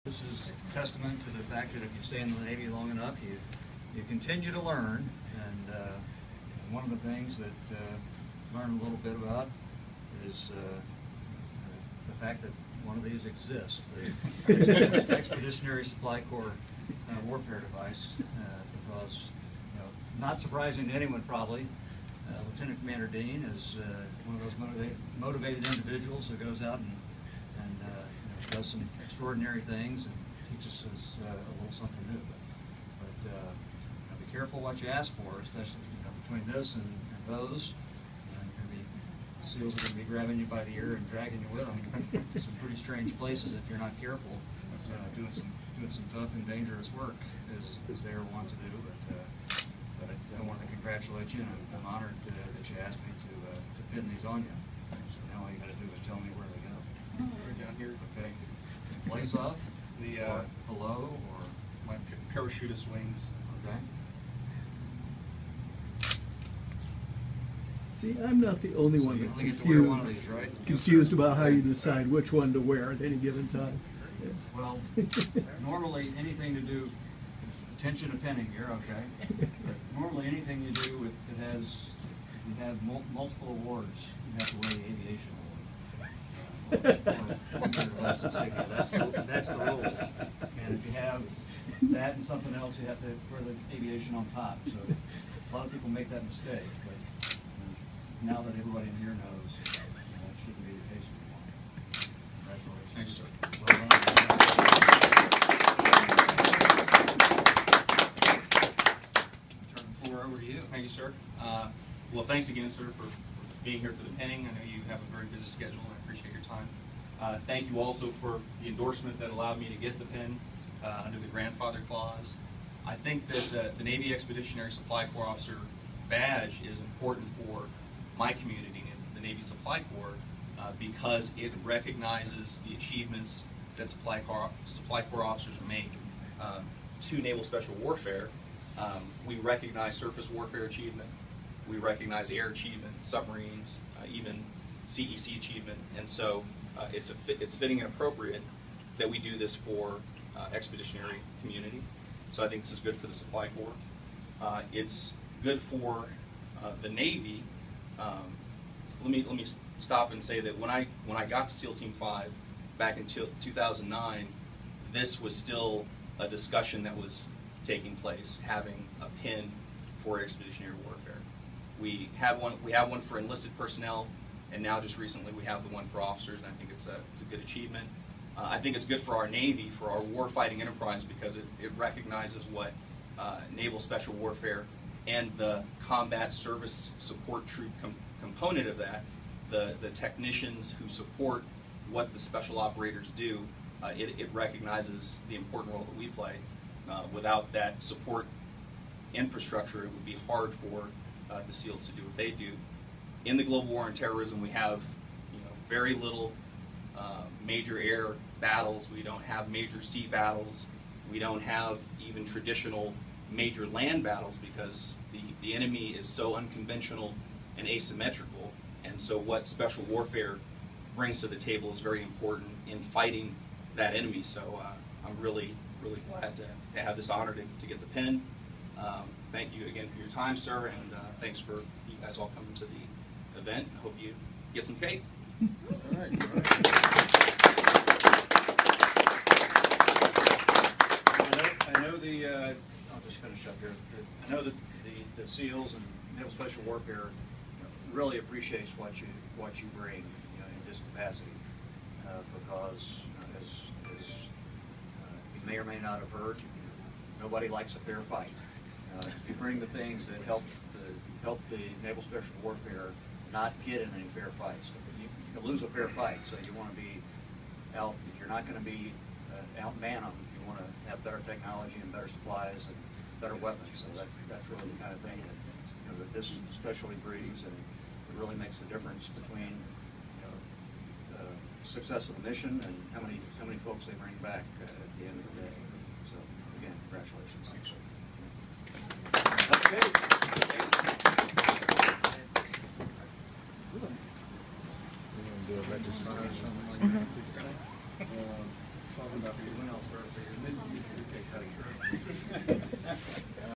This is testament to the fact that if you stay in the Navy long enough, you continue to learn. And one of the things that learn a little bit about is the fact that one of these exists, the Expeditionary Supply Corps warfare device, because, not surprising to anyone probably, Lieutenant Commander Dean is one of those motivated individuals who goes out and does some extraordinary things and teaches us a little something new. But be careful what you ask for, especially between this and those. Seals are going to be grabbing you by the ear and dragging you with them. Some pretty strange places if you're not careful. Doing some tough and dangerous work as they are wont to do. But I want to congratulate you, and I'm honored that you asked me to pin these on you. So now all you got to do is tell me where they go. Right down here. Okay. Place off. Or below, or my parachutist wings. Okay. See, I'm not the only one You that's get to wear one of these, right? confused about how you decide which one to wear at any given time. Yeah. Well, normally anything to do, attention to pinning here, okay? But normally anything you do that you have multiple awards, you have to wear the aviation award. That's the rule. And if you have that and something else, you have to wear the aviation on top. So a lot of people make that mistake. But now that everybody in here knows, that shouldn't be the case anymore. Congratulations. Thank you, sir. Well done. Turn the floor over to you. Thank you, sir. Well, thanks again, sir, for being here for the pinning. I know you have a very busy schedule, and I appreciate your time. Thank you also for the endorsement that allowed me to get the pin under the grandfather clause. I think that the Navy Expeditionary Supply Corps Officer badge is important for my community and the Navy Supply Corps because it recognizes the achievements that Supply Corps officers make to naval special warfare. We recognize surface warfare achievement, we recognize air achievement, submarines, even CEC achievement, and so it's fitting and appropriate that we do this for expeditionary community. So I think this is good for the Supply Corps. It's good for the Navy. Let me stop and say that when I got to SEAL Team 5 back in 2009, this was still a discussion that was taking place, having a pin for expeditionary warfare. We have one for enlisted personnel, and now just recently we have the one for officers, and I think it's a good achievement. I think it's good for our Navy, for our warfighting enterprise, because it recognizes what naval special warfare and the combat service support troop component of that, the technicians who support what the special operators do, it recognizes the important role that we play. Without that support infrastructure, it would be hard for the SEALs to do what they do. In the global war on terrorism, we have very little major air battles. We don't have major sea battles. We don't have even traditional major land battles because the enemy is so unconventional and asymmetrical, and so what special warfare brings to the table is very important in fighting that enemy. So I'm really glad to have this honor to get the pin. Thank you again for your time, sir, and thanks for you guys all coming to the event. I hope you get some cake. All right. I know I'll just finish up here. I know that the SEALs and Naval Special Warfare really appreciates what you bring in this capacity, because as you may or may not have heard, nobody likes a fair fight. You bring the things that help the Naval Special Warfare not get in any fair fights. You can lose a fair fight, so you want to be out. If you're not going to be outman them, you want to have better technology and better supplies and better weapons. So that's really the kind of thing that this especially brings, and it really makes the difference between success of the mission and how many folks they bring back at the end of the day. So again, congratulations. Thanks. Okay. Do a registration. Talking about anyone else.